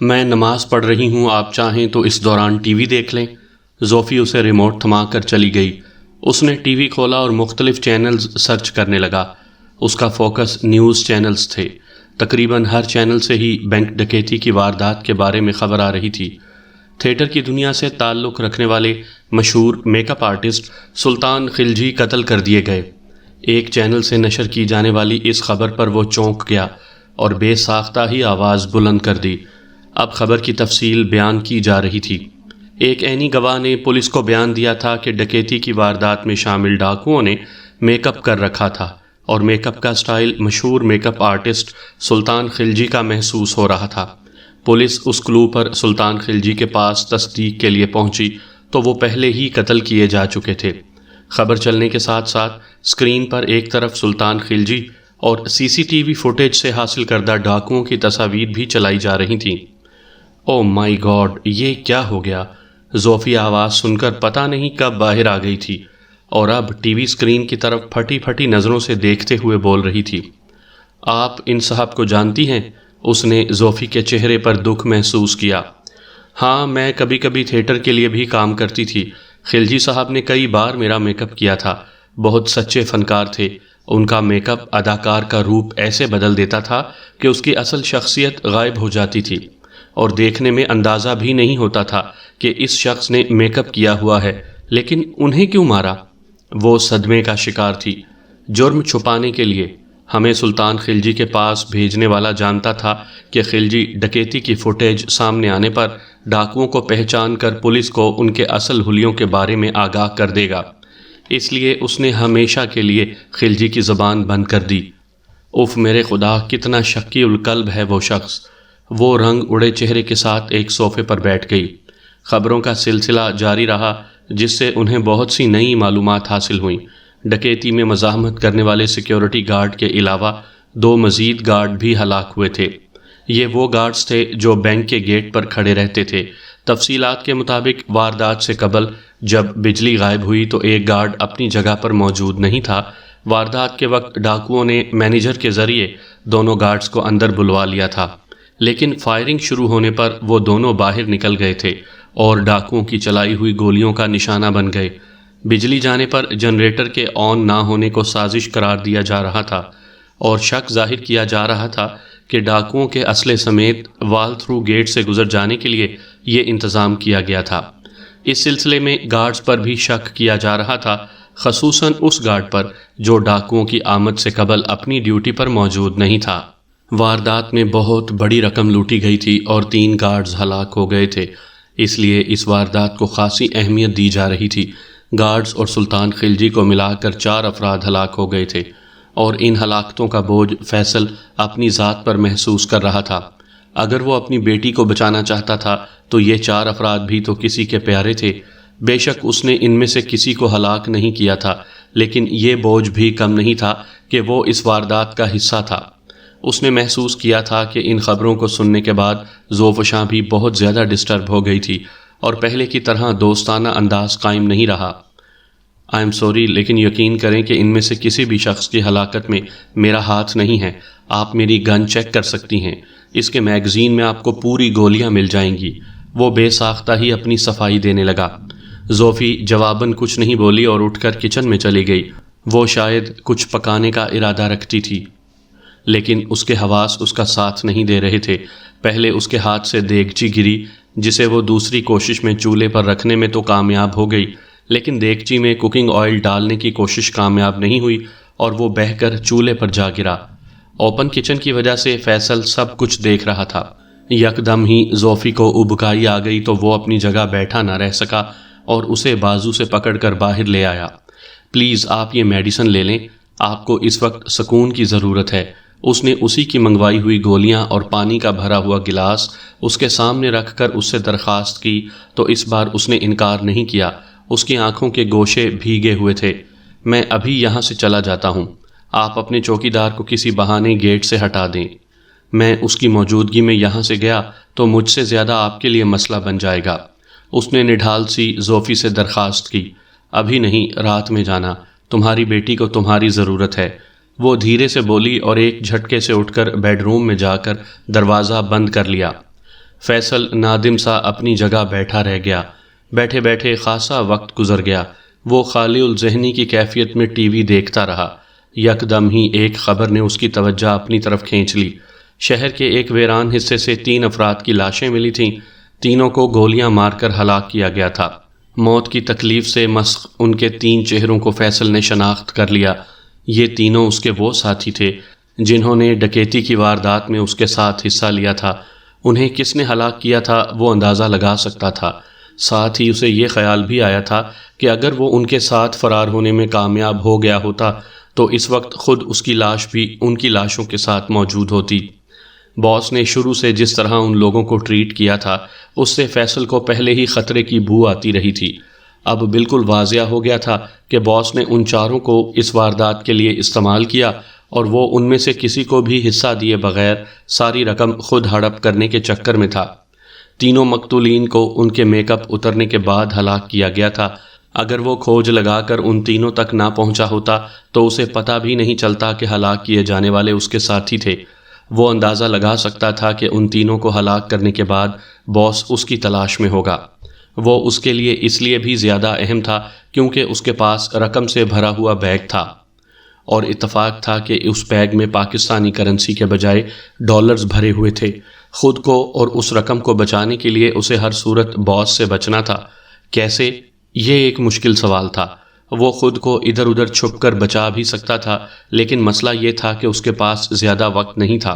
میں نماز پڑھ رہی ہوں، آپ چاہیں تو اس دوران ٹی وی دیکھ لیں۔ زوفی اسے ریموٹ تھما کر چلی گئی۔ اس نے ٹی وی کھولا اور مختلف چینلز سرچ کرنے لگا۔ اس کا فوکس نیوز چینلز تھے۔ تقریباً ہر چینل سے ہی بینک ڈکیتی کی واردات کے بارے میں خبر آ رہی تھی۔ تھیٹر کی دنیا سے تعلق رکھنے والے مشہور میک اپ آرٹسٹ سلطان خلجی قتل کر دیے گئے۔ ایک چینل سے نشر کی جانے والی اس خبر پر وہ چونک گیا اور بے ساختہ ہی آواز بلند کر دی۔ اب خبر کی تفصیل بیان کی جا رہی تھی۔ ایک عینی گواہ نے پولیس کو بیان دیا تھا کہ ڈکیتی کی واردات میں شامل ڈاکوؤں نے میک اپ کر رکھا تھا اور میک اپ کا سٹائل مشہور میک اپ آرٹسٹ سلطان خلجی کا محسوس ہو رہا تھا۔ پولیس اس کلو پر سلطان خلجی کے پاس تصدیق کے لیے پہنچی تو وہ پہلے ہی قتل کیے جا چکے تھے۔ خبر چلنے کے ساتھ ساتھ اسکرین پر ایک طرف سلطان خلجی اور سی سی ٹی وی فوٹیج سے حاصل کردہ ڈاکوؤں کی تصاویر بھی چلائی جا رہی تھیں۔ او مائی گاڈ، یہ کیا ہو گیا؟ زوفی آواز سن کر پتہ نہیں کب باہر آ گئی تھی اور اب ٹی وی اسکرین کی طرف پھٹی پھٹی نظروں سے دیکھتے ہوئے بول رہی تھی۔ آپ ان صاحب کو جانتی ہیں؟ اس نے زوفی کے چہرے پر دکھ محسوس کیا۔ ہاں، میں کبھی کبھی تھیٹر کے لیے بھی کام کرتی تھی۔ خلجی صاحب نے کئی بار میرا میک اپ کیا تھا۔ بہت سچے فنکار تھے۔ ان کا میک اپ اداکار کا روپ ایسے بدل دیتا تھا کہ اس کی اصل شخصیت غائب ہو جاتی تھی اور دیکھنے میں اندازہ بھی نہیں ہوتا تھا کہ اس شخص نے میک اپ کیا ہوا ہے۔ لیکن انہیں کیوں مارا؟ وہ صدمے کا شکار تھی۔ جرم چھپانے کے لیے ہمیں سلطان خلجی کے پاس بھیجنے والا جانتا تھا کہ خلجی ڈکیتی کی فوٹیج سامنے آنے پر ڈاکوؤں کو پہچان کر پولیس کو ان کے اصل حلیوں کے بارے میں آگاہ کر دے گا۔ اس لیے اس نے ہمیشہ کے لیے خلجی کی زبان بند کر دی۔ اف میرے خدا، کتنا شکی القلب ہے وہ شخص۔ وہ رنگ اڑے چہرے کے ساتھ ایک صوفے پر بیٹھ گئی۔ خبروں کا سلسلہ جاری رہا جس سے انہیں بہت سی نئی معلومات حاصل ہوئیں۔ ڈکیتی میں مزاحمت کرنے والے سیکیورٹی گارڈ کے علاوہ 2 مزید گارڈ بھی ہلاک ہوئے تھے۔ یہ وہ گارڈز تھے جو بینک کے گیٹ پر کھڑے رہتے تھے۔ تفصیلات کے مطابق واردات سے قبل جب بجلی غائب ہوئی تو ایک گارڈ اپنی جگہ پر موجود نہیں تھا۔ واردات کے وقت ڈاکوؤں نے مینیجر کے ذریعے دونوں گارڈز کو اندر بلوا لیا تھا، لیکن فائرنگ شروع ہونے پر وہ دونوں باہر نکل گئے تھے اور ڈاکوؤں کی چلائی ہوئی گولیوں کا نشانہ بن گئے۔ بجلی جانے پر جنریٹر کے آن نہ ہونے کو سازش قرار دیا جا رہا تھا اور شک ظاہر کیا جا رہا تھا کہ ڈاکوؤں کے اسلحے سمیت وال تھرو گیٹ سے گزر جانے کے لیے یہ انتظام کیا گیا تھا۔ اس سلسلے میں گارڈز پر بھی شک کیا جا رہا تھا، خصوصاً اس گارڈ پر جو ڈاکوؤں کی آمد سے قبل اپنی ڈیوٹی پر موجود نہیں تھا۔ واردات میں بہت بڑی رقم لوٹی گئی تھی اور 3 گارڈز ہلاک ہو گئے تھے، اس لیے اس واردات کو خاصی اہمیت دی جا رہی تھی۔ گارڈز اور سلطان خلجی کو ملا کر 4 افراد ہلاک ہو گئے تھے اور ان ہلاکتوں کا بوجھ فیصل اپنی ذات پر محسوس کر رہا تھا۔ اگر وہ اپنی بیٹی کو بچانا چاہتا تھا تو یہ 4 افراد بھی تو کسی کے پیارے تھے۔ بے شک اس نے ان میں سے کسی کو ہلاک نہیں کیا تھا، لیکن یہ بوجھ بھی کم نہیں تھا کہ وہ اس واردات کا حصہ تھا۔ اس نے محسوس کیا تھا کہ ان خبروں کو سننے کے بعد زوفشاں بھی بہت زیادہ ڈسٹرب ہو گئی تھی اور پہلے کی طرح دوستانہ انداز قائم نہیں رہا۔ آئی ایم سوری، لیکن یقین کریں کہ ان میں سے کسی بھی شخص کی ہلاکت میں میرا ہاتھ نہیں ہے۔ آپ میری گن چیک کر سکتی ہیں، اس کے میگزین میں آپ کو پوری گولیاں مل جائیں گی۔ وہ بے ساختہ ہی اپنی صفائی دینے لگا۔ زوفی جواباً کچھ نہیں بولی اور اٹھ کر کچن میں چلی گئی۔ وہ شاید کچھ پکانے کا ارادہ رکھتی تھی، لیکن اس کے حواس اس کا ساتھ نہیں دے رہے تھے۔ پہلے اس کے ہاتھ سے دیگچی گری، جسے وہ دوسری کوشش میں چولہے پر رکھنے میں تو کامیاب ہو گئی، لیکن دیگچی میں کوکنگ آئل ڈالنے کی کوشش کامیاب نہیں ہوئی اور وہ بہہ کر چولہے پر جا گرا۔ اوپن کچن کی وجہ سے فیصل سب کچھ دیکھ رہا تھا۔ یکدم ہی زوفی کو ابکائی آ گئی تو وہ اپنی جگہ بیٹھا نہ رہ سکا اور اسے بازو سے پکڑ کر باہر لے آیا۔ پلیز آپ یہ میڈیسن لے لیں، آپ کو اس وقت سکون کی ضرورت ہے۔ اس نے اسی کی منگوائی ہوئی گولیاں اور پانی کا بھرا ہوا گلاس اس کے سامنے رکھ کر اس سے درخواست کی تو اس بار اس نے انکار نہیں کیا۔ اس کی آنکھوں کے گوشے بھیگے ہوئے تھے۔ میں ابھی یہاں سے چلا جاتا ہوں، آپ اپنے چوکیدار کو کسی بہانے گیٹ سے ہٹا دیں۔ میں اس کی موجودگی میں یہاں سے گیا تو مجھ سے زیادہ آپ کے لیے مسئلہ بن جائے گا۔ اس نے نڈھال سی زوفی سے درخواست کی۔ ابھی نہیں، رات میں جانا، تمہاری بیٹی کو تمہاری ضرورت ہے۔ وہ دھیرے سے بولی اور ایک جھٹکے سے اٹھ کر بیڈ روم میں جا کر دروازہ بند کر لیا۔ فیصل نادم سا اپنی جگہ بیٹھا رہ گیا۔ بیٹھے بیٹھے خاصا وقت گزر گیا۔ وہ خالی الذہنی کی کیفیت میں ٹی وی دیکھتا رہا۔ یکدم ہی ایک خبر نے اس کی توجہ اپنی طرف کھینچ لی۔ شہر کے ایک ویران حصے سے 3 افراد کی لاشیں ملی تھیں۔ تینوں کو گولیاں مار کر ہلاک کیا گیا تھا۔ موت کی تکلیف سے مسخ ان کے 3 چہروں کو فیصل نے شناخت کر لیا۔ یہ تینوں اس کے وہ ساتھی تھے جنہوں نے ڈکیتی کی واردات میں اس کے ساتھ حصہ لیا تھا۔ انہیں کس نے ہلاک کیا تھا وہ اندازہ لگا سکتا تھا۔ ساتھ ہی اسے یہ خیال بھی آیا تھا کہ اگر وہ ان کے ساتھ فرار ہونے میں کامیاب ہو گیا ہوتا تو اس وقت خود اس کی لاش بھی ان کی لاشوں کے ساتھ موجود ہوتی۔ باس نے شروع سے جس طرح ان لوگوں کو ٹریٹ کیا تھا اس سے فیصل کو پہلے ہی خطرے کی بو آتی رہی تھی۔ اب بالکل واضح ہو گیا تھا کہ باس نے ان چاروں کو اس واردات کے لیے استعمال کیا اور وہ ان میں سے کسی کو بھی حصہ دیے بغیر ساری رقم خود ہڑپ کرنے کے چکر میں تھا۔ تینوں مقتولین کو ان کے میک اپ اترنے کے بعد ہلاک کیا گیا تھا۔ اگر وہ کھوج لگا کر ان تینوں تک نہ پہنچا ہوتا تو اسے پتہ بھی نہیں چلتا کہ ہلاک کیے جانے والے اس کے ساتھی تھے۔ وہ اندازہ لگا سکتا تھا کہ ان تینوں کو ہلاک کرنے کے بعد باس اس کی تلاش میں ہوگا۔ وہ اس کے لیے اس لیے بھی زیادہ اہم تھا کیونکہ اس کے پاس رقم سے بھرا ہوا بیگ تھا اور اتفاق تھا کہ اس بیگ میں پاکستانی کرنسی کے بجائے ڈالرز بھرے ہوئے تھے۔ خود کو اور اس رقم کو بچانے کے لیے اسے ہر صورت باس سے بچنا تھا۔ کیسے؟ یہ ایک مشکل سوال تھا۔ وہ خود کو ادھر ادھر چھپ کر بچا بھی سکتا تھا لیکن مسئلہ یہ تھا کہ اس کے پاس زیادہ وقت نہیں تھا۔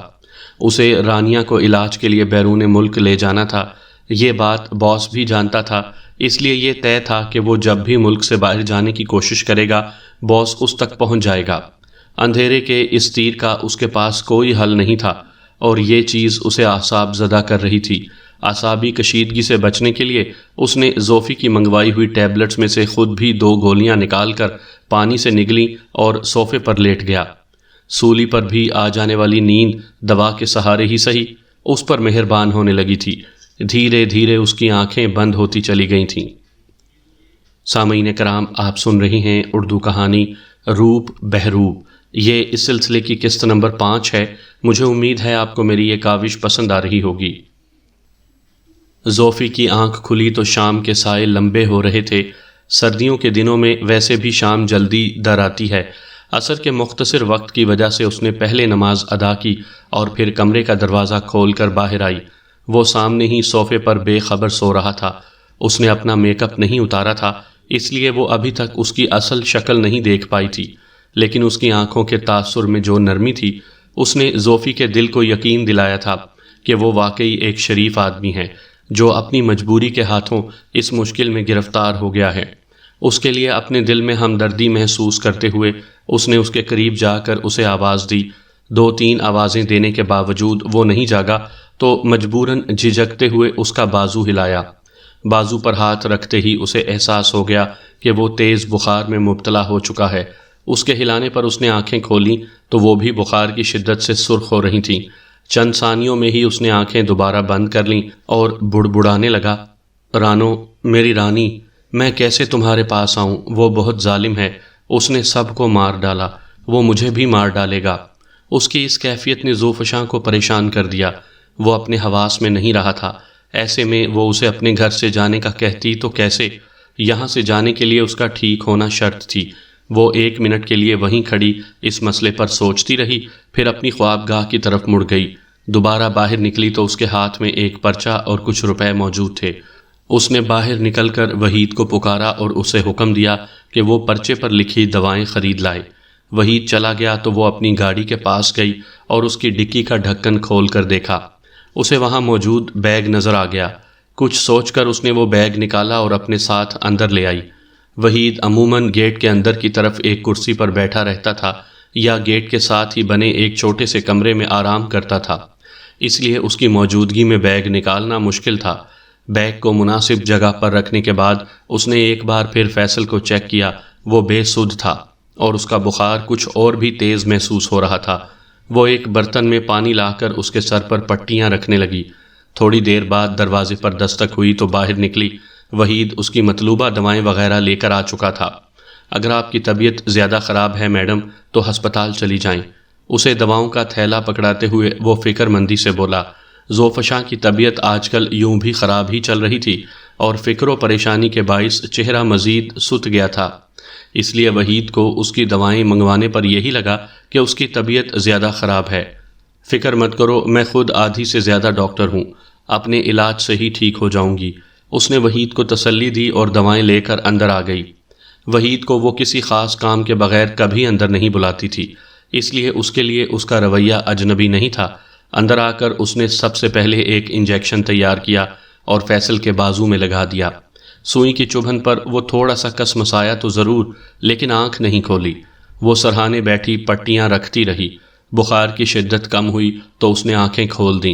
اسے رانیہ کو علاج کے لیے بیرون ملک لے جانا تھا۔ یہ بات باس بھی جانتا تھا، اس لیے یہ طے تھا کہ وہ جب بھی ملک سے باہر جانے کی کوشش کرے گا باس اس تک پہنچ جائے گا۔ اندھیرے کے اس تیر کا اس کے پاس کوئی حل نہیں تھا اور یہ چیز اسے اعصاب زدہ کر رہی تھی۔ اعصابی کشیدگی سے بچنے کے لیے اس نے زوفی کی منگوائی ہوئی ٹیبلٹس میں سے خود بھی 2 گولیاں نکال کر پانی سے نگلیں اور صوفے پر لیٹ گیا۔ سولی پر بھی آ جانے والی نیند دوا کے سہارے ہی صحیح اس پر مہربان ہونے لگی تھی۔ دھیرے دھیرے اس کی آنکھیں بند ہوتی چلی گئی تھیں۔ سامعین کرام، آپ سن رہی ہیں اردو کہانی روپ بہروپ۔ یہ اس سلسلے کی قسط نمبر 5 ہے۔ مجھے امید ہے آپ کو میری یہ کاوش پسند آ رہی ہوگی۔ زوفی کی آنکھ کھلی تو شام کے سائے لمبے ہو رہے تھے۔ سردیوں کے دنوں میں ویسے بھی شام جلدی در آتی ہے۔ عصر کے مختصر وقت کی وجہ سے اس نے پہلے نماز ادا کی اور پھر کمرے کا دروازہ کھول کر باہر آئی۔ وہ سامنے ہی صوفے پر بے خبر سو رہا تھا۔ اس نے اپنا میک اپ نہیں اتارا تھا، اس لیے وہ ابھی تک اس کی اصل شکل نہیں دیکھ پائی تھی، لیکن اس کی آنکھوں کے تاثر میں جو نرمی تھی اس نے زوفی کے دل کو یقین دلایا تھا کہ وہ واقعی ایک شریف آدمی ہے جو اپنی مجبوری کے ہاتھوں اس مشکل میں گرفتار ہو گیا ہے۔ اس کے لیے اپنے دل میں ہمدردی محسوس کرتے ہوئے اس نے اس کے قریب جا کر اسے آواز دی۔ 2-3 آوازیں دینے کے باوجود وہ نہیں جاگا تو مجبوراً جھجکتے ہوئے اس کا بازو ہلایا۔ بازو پر ہاتھ رکھتے ہی اسے احساس ہو گیا کہ وہ تیز بخار میں مبتلا ہو چکا ہے۔ اس کے ہلانے پر اس نے آنکھیں کھولیں تو وہ بھی بخار کی شدت سے سرخ ہو رہی تھیں۔ چند ثانیوں میں ہی اس نے آنکھیں دوبارہ بند کر لیں اور بڑبڑانے لگا، رانو، میری رانی، میں کیسے تمہارے پاس آؤں؟ وہ بہت ظالم ہے، اس نے سب کو مار ڈالا، وہ مجھے بھی مار ڈالے گا۔ اس کی اس کیفیت نے زوفشاں کو پریشان کر دیا۔ وہ اپنے حواس میں نہیں رہا تھا۔ ایسے میں وہ اسے اپنے گھر سے جانے کا کہتی تو کیسے؟ یہاں سے جانے کے لیے اس کا ٹھیک ہونا شرط تھی۔ وہ 1 منٹ کے لیے وہیں کھڑی اس مسئلے پر سوچتی رہی، پھر اپنی خوابگاہ کی طرف مڑ گئی۔ دوبارہ باہر نکلی تو اس کے ہاتھ میں ایک پرچہ اور کچھ روپے موجود تھے۔ اس نے باہر نکل کر وحید کو پکارا اور اسے حکم دیا کہ وہ پرچے پر لکھی دوائیں خرید لائے۔ وحید چلا گیا تو وہ اپنی گاڑی کے پاس گئی اور اس کی ڈکی کا ڈھکن کھول کر دیکھا۔ اسے وہاں موجود بیگ نظر آ گیا۔ کچھ سوچ کر اس نے وہ بیگ نکالا اور اپنے ساتھ اندر لے آئی۔ وحید عموماً گیٹ کے اندر کی طرف ایک کرسی پر بیٹھا رہتا تھا یا گیٹ کے ساتھ ہی بنے ایک چھوٹے سے کمرے میں آرام کرتا تھا، اس لیے اس کی موجودگی میں بیگ نکالنا مشکل تھا۔ بیگ کو مناسب جگہ پر رکھنے کے بعد اس نے ایک بار پھر فیصل کو چیک کیا۔ وہ بے سدھ تھا اور اس کا بخار کچھ اور بھی تیز محسوس ہو رہا تھا۔ وہ ایک برتن میں پانی لا کر اس کے سر پر پٹیاں رکھنے لگی۔ تھوڑی دیر بعد دروازے پر دستک ہوئی تو باہر نکلی۔ وحید اس کی مطلوبہ دوائیں وغیرہ لے کر آ چکا تھا۔ اگر آپ کی طبیعت زیادہ خراب ہے میڈم تو ہسپتال چلی جائیں۔ اسے دواؤں کا تھیلا پکڑاتے ہوئے وہ فکر مندی سے بولا۔ ذوفشاں کی طبیعت آج کل یوں بھی خراب ہی چل رہی تھی اور فکر و پریشانی کے باعث چہرہ مزید ست گیا تھا۔ اس لیے وحید کو اس کی دوائیں منگوانے پر یہی لگا کہ اس کی طبیعت زیادہ خراب ہے۔ فکر مت کرو، میں خود آدھی سے زیادہ ڈاکٹر ہوں، اپنے علاج سے ہی ٹھیک ہو جاؤں گی۔ اس نے وحید کو تسلی دی اور دوائیں لے کر اندر آ گئی۔ وحید کو وہ کسی خاص کام کے بغیر کبھی اندر نہیں بلاتی تھی، اس لیے اس کا رویہ اجنبی نہیں تھا۔ اندر آ کر اس نے سب سے پہلے ایک انجیکشن تیار کیا اور فیصل کے بازو میں لگا دیا۔ سوئی کی چبھن پر وہ تھوڑا سا کس مسایا تو ضرور، لیکن آنکھ نہیں کھولی۔ وہ سرہانے بیٹھی پٹیاں رکھتی رہی۔ بخار کی شدت کم ہوئی تو اس نے آنکھیں کھول دیں۔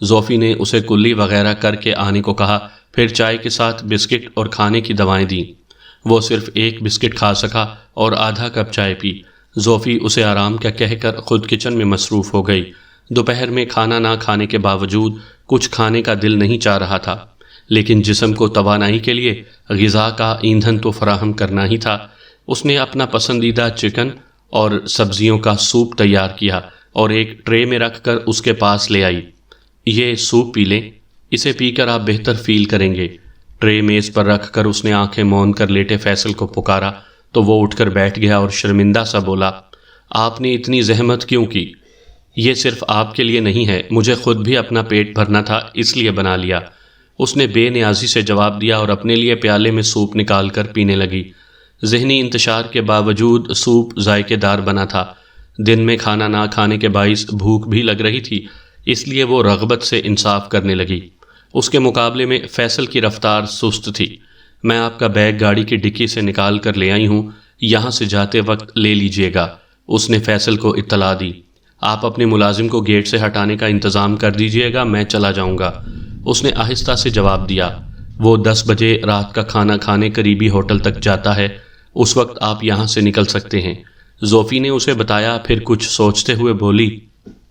زوفی نے اسے کلی وغیرہ کر کے آنے کو کہا، پھر چائے کے ساتھ بسکٹ اور کھانے کی دوائیں دیں۔ وہ صرف ایک بسکٹ کھا سکا اور آدھا کپ چائے پی۔ زوفی اسے آرام کا کہہ کر خود کچن میں مصروف ہو گئی۔ دوپہر میں کھانا نہ کھانے کے باوجود کچھ کھانے کا دل نہیں چاہ رہا تھا، لیکن جسم کو توانائی کے لیے غذا کا ایندھن تو فراہم کرنا ہی تھا۔ اس نے اپنا پسندیدہ چکن اور سبزیوں کا سوپ تیار کیا اور ایک ٹرے میں رکھ کر اس کے پاس لے آئی۔ یہ سوپ پی لیں، اسے پی کر آپ بہتر فیل کریں گے۔ ٹرے میز پر رکھ کر اس نے آنکھیں موند کر لیٹے فیصل کو پکارا تو وہ اٹھ کر بیٹھ گیا اور شرمندہ سا بولا، آپ نے اتنی زحمت کیوں کی؟ یہ صرف آپ کے لیے نہیں ہے، مجھے خود بھی اپنا پیٹ بھرنا تھا، اس لیے بنا لیا۔ اس نے بے نیازی سے جواب دیا اور اپنے لیے پیالے میں سوپ نکال کر پینے لگی۔ ذہنی انتشار کے باوجود سوپ ذائقے دار بنا تھا۔ دن میں کھانا نہ کھانے کے باعث بھوک بھی لگ رہی تھی، اس لیے وہ رغبت سے انصاف کرنے لگی۔ اس کے مقابلے میں فیصل کی رفتار سست تھی۔ میں آپ کا بیگ گاڑی کی ڈکی سے نکال کر لے آئی ہوں، یہاں سے جاتے وقت لے لیجئے گا، اس نے فیصل کو اطلاع دی۔ آپ اپنے ملازم کو گیٹ سے ہٹانے کا انتظام کر دیجئے گا، میں چلا جاؤں گا، اس نے آہستہ سے جواب دیا۔ وہ 10 بجے رات کا کھانا کھانے قریبی ہوٹل تک جاتا ہے، اس وقت آپ یہاں سے نکل سکتے ہیں، زوفی نے اسے بتایا۔ پھر کچھ سوچتے ہوئے بولی،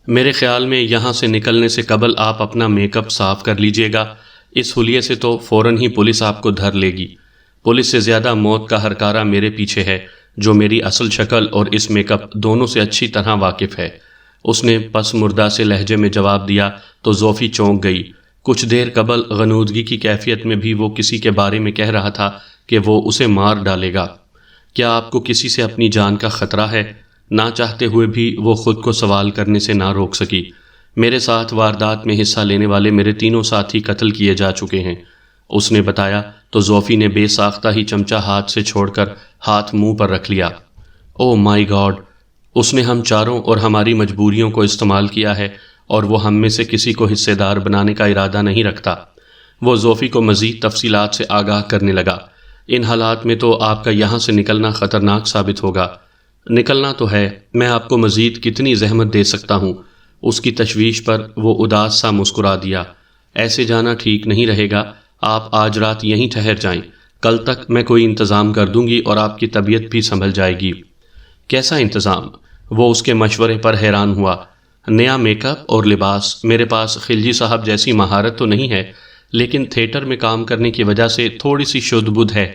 میرے خیال میں یہاں سے نکلنے سے قبل آپ اپنا میک اپ صاف کر لیجئے گا، اس حلیے سے تو فوراً ہی پولیس آپ کو دھر لے گی۔ پولیس سے زیادہ موت کا ہرکارہ میرے پیچھے ہے، جو میری اصل شکل اور اس میک اپ دونوں سے اچھی طرح واقف ہے، اس نے پس مردہ سے لہجے میں جواب دیا تو زوفی چونک گئی۔ کچھ دیر قبل غنودگی کی کیفیت میں بھی وہ کسی کے بارے میں کہہ رہا تھا کہ وہ اسے مار ڈالے گا۔ کیا آپ کو کسی سے اپنی جان کا خطرہ ہے؟ نہ چاہتے ہوئے بھی وہ خود کو سوال کرنے سے نہ روک سکی۔ میرے ساتھ واردات میں حصہ لینے والے میرے تینوں ساتھی قتل کیے جا چکے ہیں، اس نے بتایا تو زوفی نے بے ساختہ ہی چمچہ ہاتھ سے چھوڑ کر ہاتھ منہ پر رکھ لیا۔ او مائی گاڈ، اس نے ہم چاروں اور ہماری مجبوریوں کو استعمال کیا ہے اور وہ ہم میں سے کسی کو حصے دار بنانے کا ارادہ نہیں رکھتا۔ وہ زوفی کو مزید تفصیلات سے آگاہ کرنے لگا۔ ان حالات میں تو آپ کا یہاں سے نکلنا خطرناک ثابت ہوگا۔ نکلنا تو ہے، میں آپ کو مزید کتنی زحمت دے سکتا ہوں؟ اس کی تشویش پر وہ اداس سا مسکرا دیا۔ ایسے جانا ٹھیک نہیں رہے گا، آپ آج رات یہیں ٹھہر جائیں، کل تک میں کوئی انتظام کر دوں گی اور آپ کی طبیعت بھی سنبھل جائے گی۔ کیسا انتظام؟ وہ اس کے مشورے پر حیران ہوا۔ نیا میک اپ اور لباس، میرے پاس خلجی صاحب جیسی مہارت تو نہیں ہے، لیکن تھیٹر میں کام کرنے کی وجہ سے تھوڑی سی شدھ بدھ ہے۔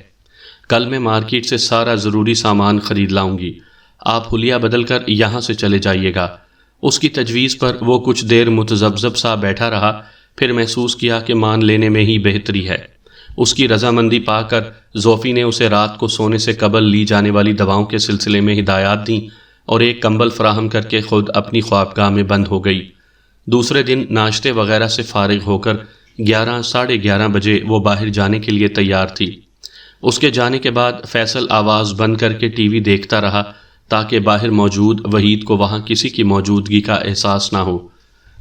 کل میں مارکیٹ سے سارا ضروری سامان خرید لاؤں گی، آپ حلیہ بدل کر یہاں سے چلے جائیے گا۔ اس کی تجویز پر وہ کچھ دیر متذبذب سا بیٹھا رہا، پھر محسوس کیا کہ مان لینے میں ہی بہتری ہے۔ اس کی رضامندی پا کر زوفی نے اسے رات کو سونے سے قبل لی جانے والی دواؤں کے سلسلے میں ہدایات دیں اور ایک کمبل فراہم کر کے خود اپنی خوابگاہ میں بند ہو گئی۔ دوسرے دن ناشتے وغیرہ سے فارغ ہو کر 11 ساڑھے 11 بجے وہ باہر جانے کے لیے تیار تھی۔ اس کے جانے کے بعد فیصل آواز بند کر کے ٹی وی دیکھتا رہا تاکہ باہر موجود وحید کو وہاں کسی کی موجودگی کا احساس نہ ہو۔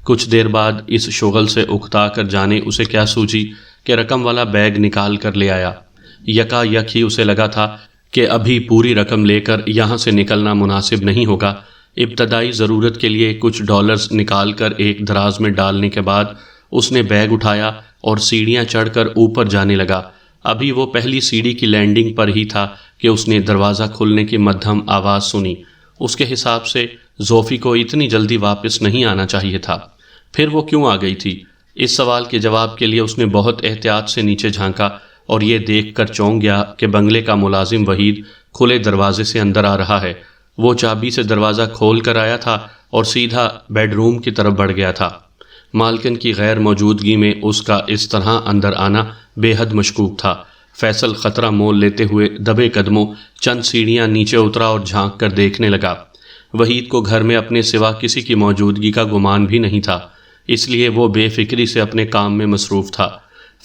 کچھ دیر بعد اس شغل سے اکتا کر جانے اسے کیا سوچی کہ رقم والا بیگ نکال کر لے آیا۔ یکا یک ہی اسے لگا تھا کہ ابھی پوری رقم لے کر یہاں سے نکلنا مناسب نہیں ہوگا۔ ابتدائی ضرورت کے لیے کچھ ڈالرز نکال کر ایک دراز میں ڈالنے کے بعد اس نے بیگ اٹھایا اور سیڑھیاں چڑھ کر اوپر جانے لگا۔ ابھی وہ پہلی سیڑھی کی لینڈنگ پر ہی تھا کہ اس نے دروازہ کھلنے کی مدھم آواز سنی۔ اس کے حساب سے زوفی کو اتنی جلدی واپس نہیں آنا چاہیے تھا، پھر وہ کیوں آ گئی تھی؟ اس سوال کے جواب کے لیے اس نے بہت احتیاط سے نیچے جھانکا اور یہ دیکھ کر چونک گیا کہ بنگلے کا ملازم وحید کھلے دروازے سے اندر آ رہا ہے۔ وہ چابی سے دروازہ کھول کر آیا تھا اور سیدھا بیڈ روم کی طرف بڑھ گیا تھا۔ مالکن کی غیر موجودگی میں اس کا اس طرح اندر آنا بے حد مشکوک تھا۔ فیصل خطرہ مول لیتے ہوئے دبے قدموں چند سیڑھیاں نیچے اترا اور جھانک کر دیکھنے لگا۔ وحید کو گھر میں اپنے سوا کسی کی موجودگی کا گمان بھی نہیں تھا، اس لیے وہ بے فکری سے اپنے کام میں مصروف تھا۔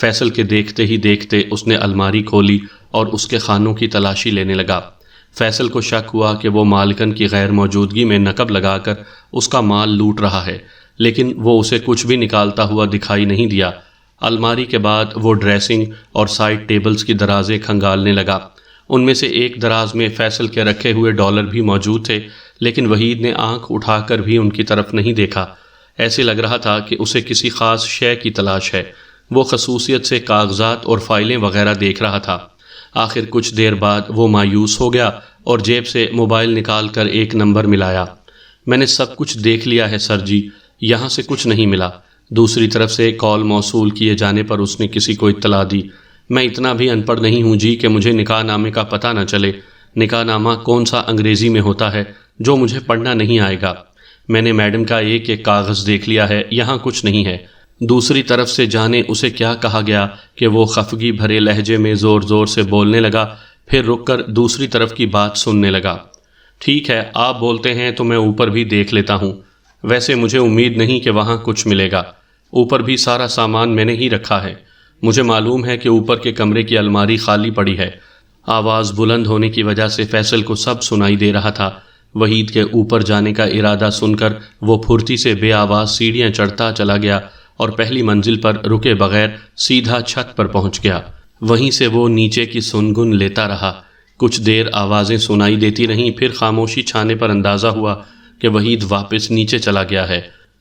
فیصل کے دیکھتے ہی دیکھتے اس نے الماری کھولی اور اس کے خانوں کی تلاشی لینے لگا۔ فیصل کو شک ہوا کہ وہ مالکن کی غیر موجودگی میں نقب لگا کر اس کا مال لوٹ رہا ہے، لیکن وہ اسے کچھ بھی نکالتا ہوا دکھائی نہیں دیا۔ الماری کے بعد وہ ڈریسنگ اور سائڈ ٹیبلز کی درازیں کھنگالنے لگا۔ ان میں سے ایک دراز میں فیصل کے رکھے ہوئے ڈالر بھی موجود تھے، لیکن وحید نے آنکھ اٹھا کر بھی ان کی طرف نہیں دیکھا۔ ایسے لگ رہا تھا کہ اسے کسی خاص شے کی تلاش ہے۔ وہ خصوصیت سے کاغذات اور فائلیں وغیرہ دیکھ رہا تھا۔ آخر کچھ دیر بعد وہ مایوس ہو گیا اور جیب سے موبائل نکال کر ایک نمبر ملایا۔ میں نے سب کچھ دیکھ لیا ہے سر جی، یہاں سے کچھ نہیں ملا۔ دوسری طرف سے کال موصول کیے جانے پر اس نے کسی کو اطلاع دی۔ میں اتنا بھی ان پڑھ نہیں ہوں جی کہ مجھے نکاح نامے کا پتہ نہ چلے۔ نکاح نامہ کون سا انگریزی میں ہوتا ہے جو مجھے پڑھنا نہیں آئے گا؟ میں نے میڈم کا ایک کاغذ دیکھ لیا ہے، یہاں کچھ نہیں ہے۔ دوسری طرف سے جانے اسے کیا کہا گیا کہ وہ خفگی بھرے لہجے میں زور زور سے بولنے لگا، پھر رک کر دوسری طرف کی بات سننے لگا۔ ٹھیک ہے، آپ بولتے ہیں تو میں اوپر بھی دیکھ لیتا ہوں، ویسے مجھے امید نہیں کہ وہاں کچھ ملے گا۔ اوپر بھی سارا سامان میں نے ہی رکھا ہے۔ مجھے معلوم ہے کہ اوپر کے کمرے کی الماری خالی پڑی ہے۔ آواز بلند ہونے کی وجہ سے فیصل کو سب سنائی دے رہا تھا۔ وحید کے اوپر جانے کا ارادہ سن کر وہ پھرتی سے بے آواز سیڑھیاں چڑھتا چلا گیا اور پہلی منزل پر رکے بغیر سیدھا چھت پر پہنچ گیا۔ وہیں سے وہ نیچے کی سنگن لیتا رہا۔ کچھ دیر آوازیں سنائی دیتی رہیں، پھر خاموشی چھانے پر اندازہ ہوا کہ وحید واپس نیچے چلا گیا ہے۔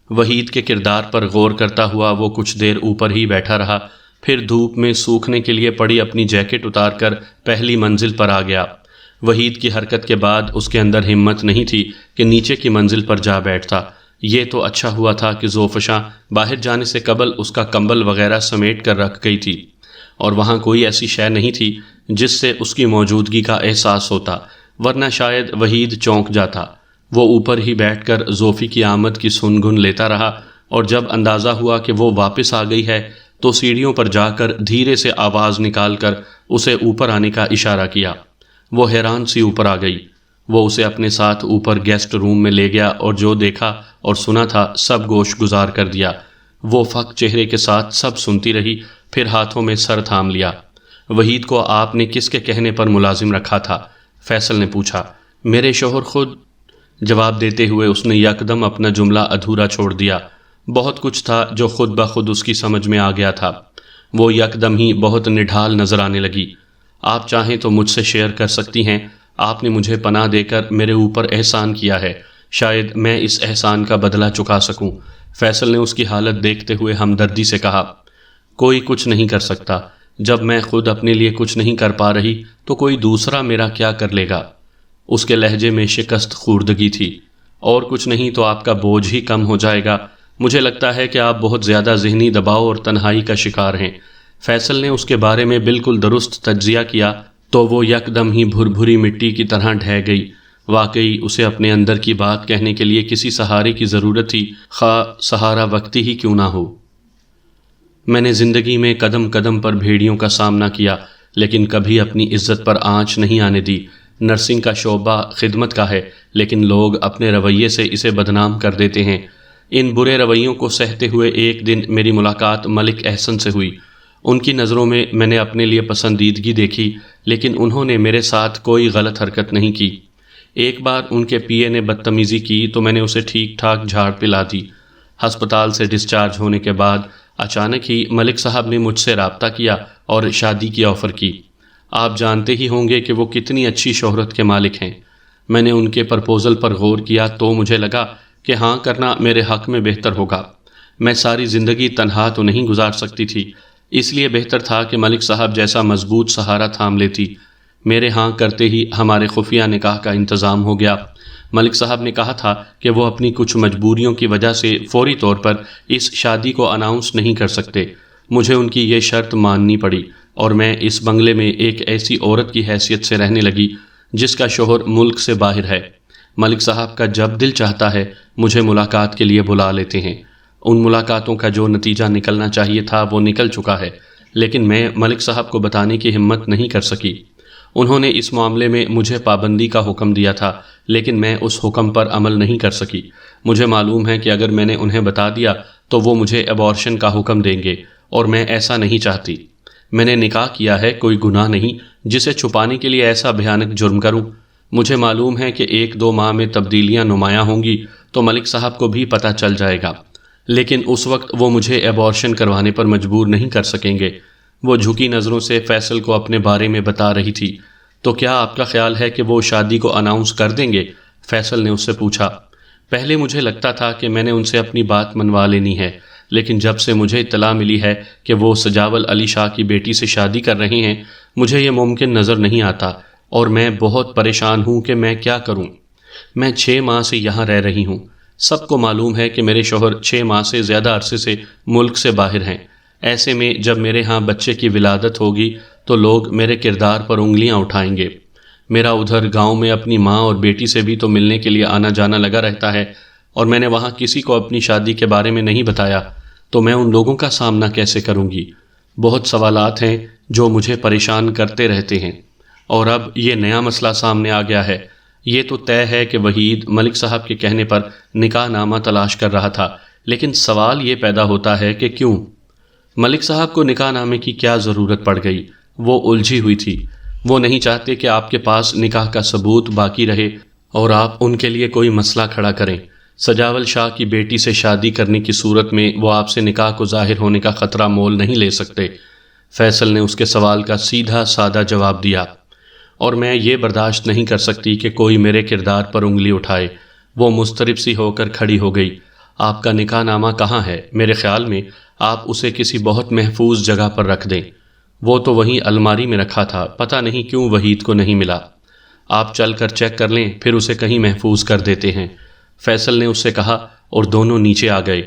وحید کے کردار پر غور کرتا ہوا وہ کچھ دیر اوپر ہی بیٹھا رہا، پھر دھوپ میں سوکھنے کے لیے پڑی اپنی جیکٹ اتار کر پہلی منزل پر آ گیا۔ وحید کی حرکت کے بعد اس کے اندر ہمت نہیں تھی کہ نیچے کی منزل پر جا بیٹھتا۔ یہ تو اچھا ہوا تھا کہ زوفشاں باہر جانے سے قبل اس کا کمبل وغیرہ سمیٹ کر رکھ گئی تھی، اور وہاں کوئی ایسی شے نہیں تھی جس سے اس کی موجودگی کا احساس ہوتا، ورنہ شاید وحید چونک جاتا۔ وہ اوپر ہی بیٹھ کر زوفی کی آمد کی سنگن لیتا رہا، اور جب اندازہ ہوا کہ وہ واپس آ گئی ہے تو سیڑھیوں پر جا کر دھیرے سے آواز نکال کر اسے اوپر آنے کا اشارہ کیا۔ وہ حیران سی اوپر آ گئی۔ وہ اسے اپنے ساتھ اوپر گیسٹ روم میں لے گیا اور جو دیکھا اور سنا تھا سب گوش گزار کر دیا۔ وہ فق چہرے کے ساتھ سب سنتی رہی، پھر ہاتھوں میں سر تھام لیا۔ وحید کو آپ نے کس کے کہنے پر ملازم رکھا تھا؟ فیصل نے پوچھا۔ میرے شوہر خود، جواب دیتے ہوئے اس نے یکدم اپنا جملہ ادھورا چھوڑ دیا۔ بہت کچھ تھا جو خود بخود اس کی سمجھ میں آ گیا تھا۔ وہ یکدم ہی بہت نڈھال نظر آنے لگی۔ آپ چاہیں تو مجھ سے شیئر کر سکتی ہیں، آپ نے مجھے پناہ دے کر میرے اوپر احسان کیا ہے، شاید میں اس احسان کا بدلہ چکا سکوں۔ فیصل نے اس کی حالت دیکھتے ہوئے ہمدردی سے کہا، کوئی کچھ نہیں کر سکتا۔ جب میں خود اپنے لیے کچھ نہیں کر پا رہی تو کوئی دوسرا میرا کیا کر لے گا؟ اس کے لہجے میں شکست خوردگی تھی۔ اور کچھ نہیں تو آپ کا بوجھ ہی کم ہو جائے گا۔ مجھے لگتا ہے کہ آپ بہت زیادہ ذہنی دباؤ اور تنہائی کا شکار ہیں۔ فیصل نے اس کے بارے میں بالکل درست تجزیہ کیا تو وہ یکدم ہی بھر بھری مٹی کی طرح ڈھہ گئی۔ واقعی اسے اپنے اندر کی بات کہنے کے لیے کسی سہارے کی ضرورت تھی، خواہ سہارا وقتی ہی کیوں نہ ہو۔ میں نے زندگی میں قدم قدم پر بھیڑیوں کا سامنا کیا، لیکن کبھی اپنی عزت پر آنچ نہیں آنے دی۔ نرسنگ کا شعبہ خدمت کا ہے، لیکن لوگ اپنے رویے سے اسے بدنام کر دیتے ہیں۔ ان برے رویوں کو سہتے ہوئے ایک دن میری ملاقات ملک احسن سے ہوئی۔ ان کی نظروں میں میں نے اپنے لیے پسندیدگی دیکھی، لیکن انہوں نے میرے ساتھ کوئی غلط حرکت نہیں کی۔ ایک بار ان کے پی اے نے بدتمیزی کی تو میں نے اسے ٹھیک ٹھاک جھاڑ پلا دی۔ ہسپتال سے ڈسچارج ہونے کے بعد اچانک ہی ملک صاحب نے مجھ سے رابطہ کیا اور شادی کی آفر کی۔ آپ جانتے ہی ہوں گے کہ وہ کتنی اچھی شہرت کے مالک ہیں۔ میں نے ان کے پرپوزل پر غور کیا تو مجھے لگا کہ ہاں کرنا میرے حق میں بہتر ہوگا۔ میں ساری زندگی تنہا تو نہیں گزار سکتی تھی، اس لیے بہتر تھا کہ ملک صاحب جیسا مضبوط سہارا تھام لیتی۔ میرے ہاں کرتے ہی ہمارے خفیہ نکاح کا انتظام ہو گیا۔ ملک صاحب نے کہا تھا کہ وہ اپنی کچھ مجبوریوں کی وجہ سے فوری طور پر اس شادی کو اناؤنس نہیں کر سکتے۔ مجھے ان کی یہ شرط ماننی پڑی اور میں اس بنگلے میں ایک ایسی عورت کی حیثیت سے رہنے لگی جس کا شوہر ملک سے باہر ہے۔ ملک صاحب کا جب دل چاہتا ہے مجھے ملاقات کے لیے بلا لیتے ہیں۔ ان ملاقاتوں کا جو نتیجہ نکلنا چاہیے تھا وہ نکل چکا ہے، لیکن میں ملک صاحب کو بتانے کی ہمت نہیں کر سکی۔ انہوں نے اس معاملے میں مجھے پابندی کا حکم دیا تھا، لیکن میں اس حکم پر عمل نہیں کر سکی۔ مجھے معلوم ہے کہ اگر میں نے انہیں بتا دیا تو وہ مجھے ایبارشن کا حکم دیں گے، اور میں ایسا نہیں چاہتی۔ میں نے نکاح کیا ہے، کوئی گناہ نہیں جسے چھپانے کے لیے ایسا بھیانک جرم کروں۔ مجھے معلوم ہے کہ 1-2 ماہ میں تبدیلیاں نمایاں ہوں گی تو ملک صاحب کو بھی پتہ چل جائے گا، لیکن اس وقت وہ مجھے ایبارشن کروانے پر مجبور نہیں کر سکیں گے۔ وہ جھکی نظروں سے فیصل کو اپنے بارے میں بتا رہی تھی۔ تو کیا آپ کا خیال ہے کہ وہ شادی کو اناؤنس کر دیں گے؟ فیصل نے اس سے پوچھا۔ پہلے مجھے لگتا تھا کہ میں نے ان سے اپنی بات منوا لینی ہے، لیکن جب سے مجھے اطلاع ملی ہے کہ وہ سجاول علی شاہ کی بیٹی سے شادی کر رہے ہیں، مجھے یہ ممکن نظر نہیں آتا، اور میں بہت پریشان ہوں کہ میں کیا کروں۔ میں 6 ماہ سے یہاں رہ رہی ہوں۔ سب کو معلوم ہے کہ میرے شوہر 6 ماہ سے زیادہ عرصے سے ملک سے باہر ہیں۔ ایسے میں جب میرے ہاں بچے کی ولادت ہوگی تو لوگ میرے کردار پر انگلیاں اٹھائیں گے۔ میرا ادھر گاؤں میں اپنی ماں اور بیٹی سے بھی تو ملنے کے لیے آنا جانا لگا رہتا ہے، اور میں نے وہاں کسی کو اپنی شادی کے بارے میں نہیں بتایا، تو میں ان لوگوں کا سامنا کیسے کروں گی؟ بہت سوالات ہیں جو مجھے پریشان کرتے رہتے ہیں، اور اب یہ نیا مسئلہ سامنے آ گیا ہے۔ یہ تو طے ہے کہ وحید ملک صاحب کے کہنے پر نکاح نامہ تلاش کر رہا تھا، لیکن سوال یہ پیدا ہوتا ہے کہ کیوں؟ ملک صاحب کو نکاح نامے کی کیا ضرورت پڑ گئی؟ وہ الجھی ہوئی تھی۔ وہ نہیں چاہتے کہ آپ کے پاس نکاح کا ثبوت باقی رہے اور آپ ان کے لیے کوئی مسئلہ کھڑا کریں۔ سجاول شاہ کی بیٹی سے شادی کرنے کی صورت میں وہ آپ سے نکاح کو ظاہر ہونے کا خطرہ مول نہیں لے سکتے۔ فیصل نے اس کے سوال کا سیدھا سادہ جواب دیا۔ اور میں یہ برداشت نہیں کر سکتی کہ کوئی میرے کردار پر انگلی اٹھائے۔ وہ مضطرب سی ہو کر کھڑی ہو گئی۔ آپ کا نکاح نامہ کہاں ہے؟ میرے خیال میں آپ اسے کسی بہت محفوظ جگہ پر رکھ دیں۔ وہ تو وہیں الماری میں رکھا تھا، پتہ نہیں کیوں وحید کو نہیں ملا۔ آپ چل کر چیک کر لیں، پھر اسے کہیں محفوظ کر دیتے ہیں، فیصل نے اس سے کہا، اور دونوں نیچے آ گئے۔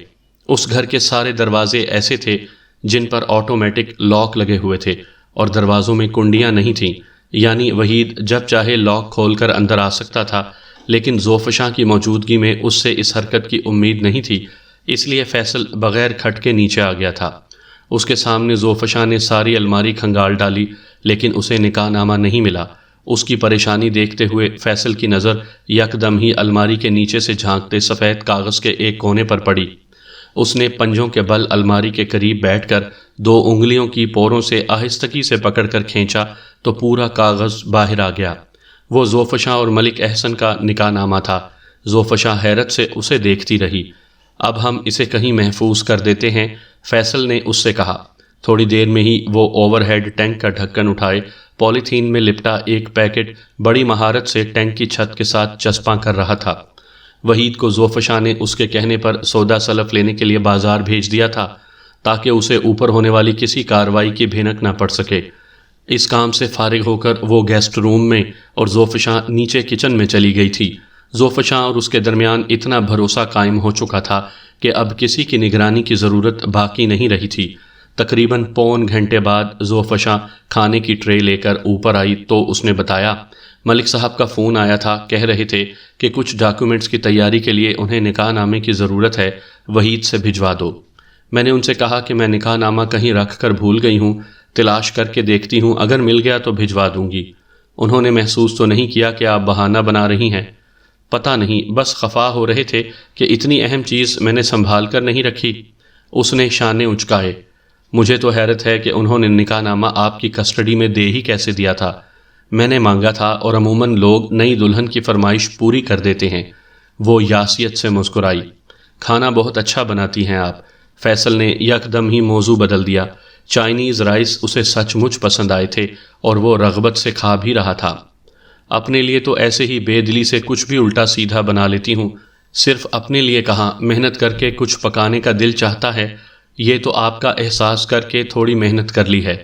اس گھر کے سارے دروازے ایسے تھے جن پر آٹومیٹک لاک لگے ہوئے تھے، اور دروازوں میں کنڈیاں نہیں تھیں، یعنی وحید جب چاہے لاک کھول کر اندر آ سکتا تھا، لیکن زوفشاں کی موجودگی میں اس سے اس حرکت کی امید نہیں تھی، اس لیے فیصل بغیر کھٹکے نیچے آ گیا تھا۔ اس کے سامنے زوفشاں نے ساری الماری کھنگال ڈالی، لیکن اسے نکاح نامہ نہیں ملا۔ اس کی پریشانی دیکھتے ہوئے فیصل کی نظر یکدم ہی الماری کے نیچے سے جھانکتے سفید کاغذ کے ایک کونے پر پڑی۔ اس نے پنجوں کے بل الماری کے قریب بیٹھ کر 2 انگلیوں کی پوروں سے آہستگی سے پکڑ کر کھینچا تو پورا کاغذ باہر آ گیا۔ وہ زوفشاں اور ملک احسن کا نکاح نامہ تھا۔ زوفشاں حیرت سے اسے دیکھتی رہی۔ اب ہم اسے کہیں محفوظ کر دیتے ہیں، فیصل نے اس سے کہا۔ تھوڑی دیر میں ہی وہ اوور ہیڈ ٹینک کا ڈھکن اٹھائے پولیتھین میں لپٹا ایک پیکٹ بڑی مہارت سے ٹینک کی چھت کے ساتھ چسپاں کر رہا تھا۔ وحید کو زوفشاں نے اس کے کہنے پر سودا سلف لینے کے لیے بازار بھیج دیا تھا تاکہ اسے اوپر ہونے والی کسی کارروائی کی بھینک نہ پڑ سکے۔ اس کام سے فارغ ہو کر وہ گیسٹ روم میں اور زوفشاں نیچے کچن میں چلی گئی تھی۔ زوفشاں اور اس کے درمیان اتنا بھروسہ قائم ہو چکا تھا کہ اب کسی کی نگرانی کی ضرورت باقی نہیں رہی تھی۔ تقریباً پون گھنٹے بعد زوفشاں کھانے کی ٹرے لے کر اوپر آئی تو اس نے بتایا، ملک صاحب کا فون آیا تھا، کہہ رہے تھے کہ کچھ ڈاکیومنٹس کی تیاری کے لیے انہیں نکاح نامے کی ضرورت ہے، وحید سے بھجوا دو۔ میں نے ان سے کہا کہ میں نکاح نامہ کہیں رکھ کر بھول گئی ہوں، تلاش کر کے دیکھتی ہوں، اگر مل گیا تو بھجوا دوں گی۔ انہوں نے محسوس تو نہیں کیا کہ آپ بہانہ بنا رہی ہیں؟ پتہ نہیں، بس خفا ہو رہے تھے کہ اتنی اہم چیز میں نے سنبھال کر نہیں رکھی۔ اس نے شانے اچکائے۔ مجھے تو حیرت ہے کہ انہوں نے نکاح نامہ آپ کی کسٹڈی میں دے ہی کیسے دیا تھا؟ میں نے مانگا تھا، اور عموماً لوگ نئی دلہن کی فرمائش پوری کر دیتے ہیں۔ وہ یاسیت سے مسکرائی۔ کھانا بہت اچھا بناتی ہیں آپ۔ فیصل نے یکدم ہی موضوع بدل دیا۔ چائنیز رائس اسے سچ مچ پسند آئے تھے اور وہ رغبت سے کھا بھی رہا تھا۔ اپنے لیے تو ایسے ہی بے دلی سے کچھ بھی الٹا سیدھا بنا لیتی ہوں، صرف اپنے لیے کہاں، محنت کر کے کچھ پکانے کا دل چاہتا ہے۔ یہ تو آپ کا احساس کر کے تھوڑی محنت کر لی ہے۔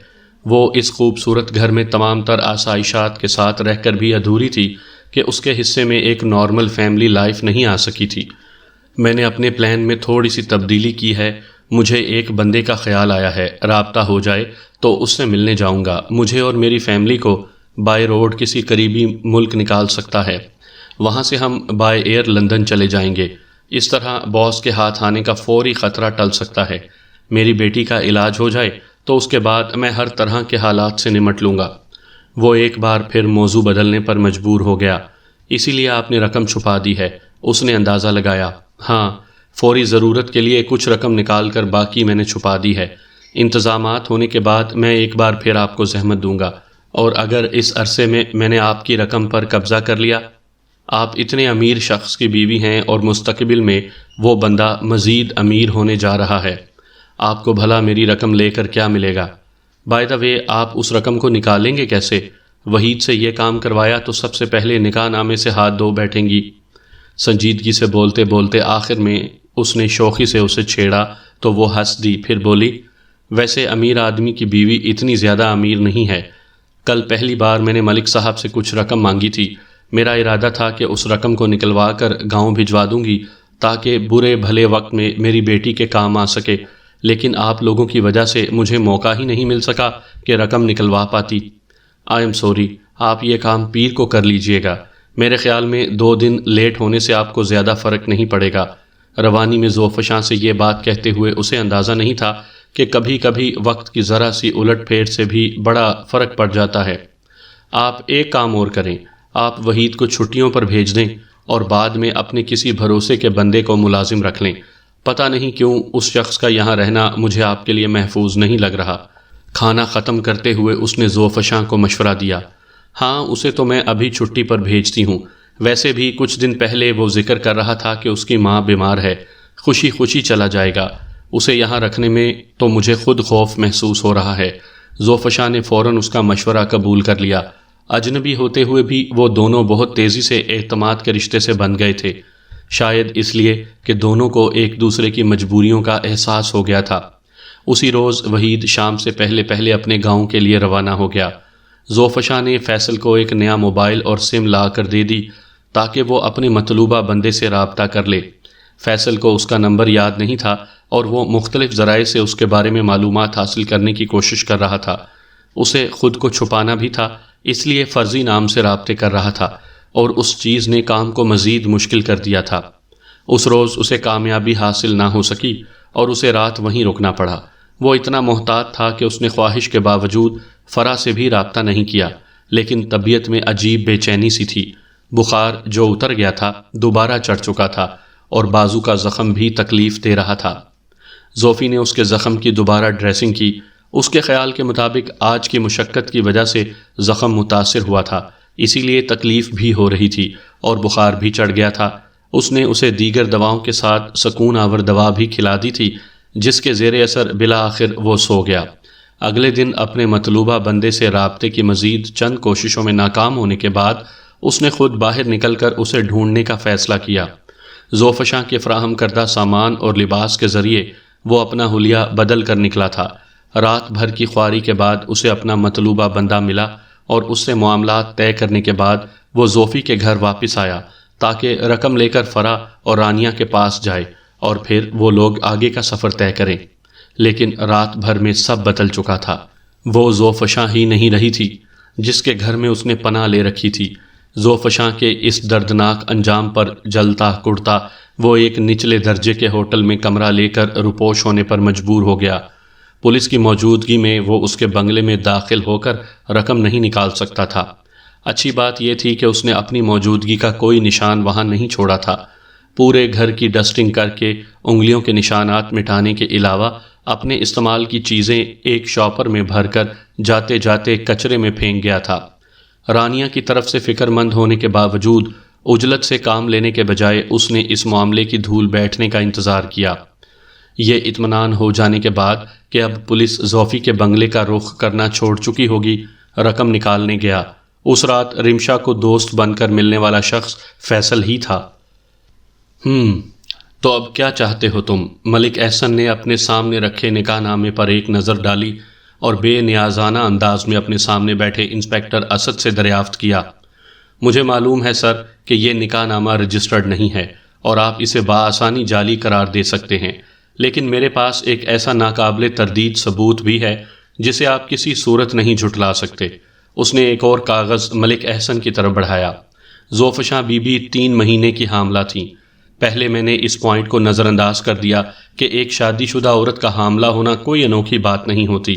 وہ اس خوبصورت گھر میں تمام تر آسائشات کے ساتھ رہ کر بھی ادھوری تھی کہ اس کے حصے میں ایک نارمل فیملی لائف نہیں آ سکی تھی۔ میں نے اپنے پلان میں تھوڑی سی تبدیلی کی ہے۔ مجھے ایک بندے کا خیال آیا ہے، رابطہ ہو جائے تو اس سے ملنے جاؤں گا۔ مجھے اور میری فیملی کو بائی روڈ کسی قریبی ملک نکال سکتا ہے، وہاں سے ہم بائی ایئر لندن چلے جائیں گے۔ اس طرح باس کے ہاتھ آنے کا فوری خطرہ ٹل سکتا ہے۔ میری بیٹی کا علاج ہو جائے تو اس کے بعد میں ہر طرح کے حالات سے نمٹ لوں گا۔ وہ ایک بار پھر موضوع بدلنے پر مجبور ہو گیا۔ اسی لیے آپ نے رقم چھپا دی ہے، اس نے اندازہ لگایا۔ ہاں، فوری ضرورت کے لیے کچھ رقم نکال کر باقی میں نے چھپا دی ہے۔ انتظامات ہونے کے بعد میں ایک بار پھر آپ کو زحمت دوں گا، اور اگر اس عرصے میں نے آپ کی رقم پر قبضہ کر لیا، آپ اتنے امیر شخص کی بیوی ہیں اور مستقبل میں وہ بندہ مزید امیر ہونے جا رہا ہے، آپ کو بھلا میری رقم لے کر کیا ملے گا؟ بائی دا وے، آپ اس رقم کو نکالیں گے کیسے؟ وحید سے یہ کام کروایا تو سب سے پہلے نکاح نامے سے ہاتھ دھو بیٹھیں گی۔ سنجیدگی سے بولتے بولتے آخر میں اس نے شوخی سے اسے چھیڑا تو وہ ہنس دی، پھر بولی، ویسے امیر آدمی کی بیوی اتنی زیادہ امیر نہیں ہے۔ کل پہلی بار میں نے ملک صاحب سے کچھ رقم مانگی تھی۔ میرا ارادہ تھا کہ اس رقم کو نکلوا کر گاؤں بھجوا دوں گی تاکہ برے بھلے وقت میں میری بیٹی کے کام آ سکے، لیکن آپ لوگوں کی وجہ سے مجھے موقع ہی نہیں مل سکا کہ رقم نکلوا پاتی۔ آئی ایم سوری، آپ یہ کام پیر کو کر لیجئے گا۔ میرے خیال میں 2 دن لیٹ ہونے سے آپ کو زیادہ فرق نہیں پڑے گا۔ روانی میں ذوفشاں سے یہ بات کہتے ہوئے اسے اندازہ نہیں تھا کہ کبھی کبھی وقت کی ذرا سی الٹ پھیر سے بھی بڑا فرق پڑ جاتا ہے۔ آپ ایک کام اور کریں، آپ وحید کو چھٹیوں پر بھیج دیں اور بعد میں اپنے کسی بھروسے کے بندے کو ملازم رکھ لیں۔ پتہ نہیں کیوں اس شخص کا یہاں رہنا مجھے آپ کے لیے محفوظ نہیں لگ رہا۔ کھانا ختم کرتے ہوئے اس نے ذوفشاں کو مشورہ دیا۔ ہاں، اسے تو میں ابھی چھٹی پر بھیجتی ہوں۔ ویسے بھی کچھ دن پہلے وہ ذکر کر رہا تھا کہ اس کی ماں بیمار ہے، خوشی خوشی چلا جائے گا۔ اسے یہاں رکھنے میں تو مجھے خود خوف محسوس ہو رہا ہے۔ ذوفشاں نے فوراً اس کا مشورہ قبول کر لیا۔ اجنبی ہوتے ہوئے بھی وہ دونوں بہت تیزی سے اعتماد کے رشتے سے بن گئے تھے، شاید اس لیے کہ دونوں کو ایک دوسرے کی مجبوریوں کا احساس ہو گیا تھا۔ اسی روز وحید شام سے پہلے اپنے گاؤں کے لیے روانہ ہو گیا۔ ذوفشاں نے فیصل کو ایک نیا موبائل اور سم لا کر دے دی تاکہ وہ اپنے مطلوبہ بندے سے رابطہ کر لے۔ فیصل کو اس کا نمبر یاد نہیں تھا اور وہ مختلف ذرائع سے اس کے بارے میں معلومات حاصل کرنے کی کوشش کر رہا تھا۔ اسے خود کو چھپانا بھی تھا، اس لیے فرضی نام سے رابطے کر رہا تھا، اور اس چیز نے کام کو مزید مشکل کر دیا تھا۔ اس روز اسے کامیابی حاصل نہ ہو سکی اور اسے رات وہیں رکنا پڑا۔ وہ اتنا محتاط تھا کہ اس نے خواہش کے باوجود فرا سے بھی رابطہ نہیں کیا، لیکن طبیعت میں عجیب بے چینی سی تھی۔ بخار جو اتر گیا تھا دوبارہ چڑھ چکا تھا اور بازو کا زخم بھی تکلیف دے رہا تھا۔ زوفی نے اس کے زخم کی دوبارہ ڈریسنگ کی۔ اس کے خیال کے مطابق آج کی مشقت کی وجہ سے زخم متاثر ہوا تھا، اسی لیے تکلیف بھی ہو رہی تھی اور بخار بھی چڑھ گیا تھا۔ اس نے اسے دیگر دواؤں کے ساتھ سکون آور دوا بھی کھلا دی تھی، جس کے زیر اثر بالآخر وہ سو گیا۔ اگلے دن اپنے مطلوبہ بندے سے رابطے کی مزید چند کوششوں میں ناکام ہونے کے بعد اس نے خود باہر نکل کر اسے ڈھونڈنے کا فیصلہ کیا۔ ذوفشاں کے فراہم کردہ سامان اور لباس کے ذریعے وہ اپنا حلیہ بدل کر نکلا تھا۔ رات بھر کی خواری کے بعد اسے اپنا مطلوبہ بندہ ملا اور اس سے معاملات طے کرنے کے بعد وہ زوفی کے گھر واپس آیا تاکہ رقم لے کر فرا اور رانیہ کے پاس جائے اور پھر وہ لوگ آگے کا سفر طے کریں۔ لیکن رات بھر میں سب بدل چکا تھا۔ وہ ذوفشاں ہی نہیں رہی تھی جس کے گھر میں اس نے پناہ لے رکھی تھی۔ ذوفشاں کے اس دردناک انجام پر جلتا کڑتا وہ ایک نچلے درجے کے ہوٹل میں کمرہ لے کر روپوش ہونے پر مجبور ہو گیا۔ پولیس کی موجودگی میں وہ اس کے بنگلے میں داخل ہو کر رقم نہیں نکال سکتا تھا۔ اچھی بات یہ تھی کہ اس نے اپنی موجودگی کا کوئی نشان وہاں نہیں چھوڑا تھا۔ پورے گھر کی ڈسٹنگ کر کے انگلیوں کے نشانات مٹانے کے علاوہ اپنے استعمال کی چیزیں ایک شاپر میں بھر کر جاتے جاتے کچرے میں پھینک گیا تھا۔ رانیہ کی طرف سے فکر مند ہونے کے باوجود عجلت سے کام لینے کے بجائے اس نے اس معاملے کی دھول بیٹھنے کا انتظار کیا۔ یہ اطمینان ہو جانے کے بعد کہ اب پولیس زوفی کے بنگلے کا رخ کرنا چھوڑ چکی ہوگی، رقم نکالنے گیا۔ اس رات رمشا کو دوست بن کر ملنے والا شخص فیصل ہی تھا۔ تو اب کیا چاہتے ہو تم؟ ملک احسن نے اپنے سامنے رکھے نکاح نامے پر ایک نظر ڈالی اور بے نیازانہ انداز میں اپنے سامنے بیٹھے انسپکٹر اسد سے دریافت کیا۔ مجھے معلوم ہے سر کہ یہ نکاح نامہ رجسٹرڈ نہیں ہے اور آپ اسے بآسانی جعلی قرار دے سکتے ہیں، لیکن میرے پاس ایک ایسا ناقابل تردید ثبوت بھی ہے جسے آپ کسی صورت نہیں جھٹلا سکتے۔ اس نے ایک اور کاغذ ملک احسن کی طرف بڑھایا۔ ذوفشاں بی بی 3 مہینے کی حاملہ تھیں۔ پہلے میں نے اس پوائنٹ کو نظر انداز کر دیا کہ ایک شادی شدہ عورت کا حاملہ ہونا کوئی انوکھی بات نہیں ہوتی،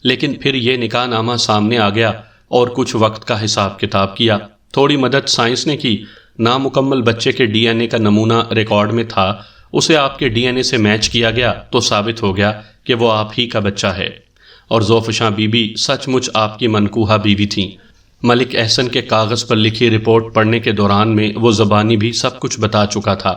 لیکن پھر یہ نکاح نامہ سامنے آ گیا اور کچھ وقت کا حساب کتاب کیا، تھوڑی مدد سائنس نے کی، نامکمل بچے کے ڈی این اے کا نمونہ ریکارڈ میں تھا، اسے آپ کے ڈی این اے سے میچ کیا گیا تو ثابت ہو گیا کہ وہ آپ ہی کا بچہ ہے، اور زوفشاں بی بی سچ مچ آپ کی منکوحہ بیوی تھیں۔ ملک احسن کے کاغذ پر لکھی رپورٹ پڑھنے کے دوران میں وہ زبانی بھی سب کچھ بتا چکا تھا۔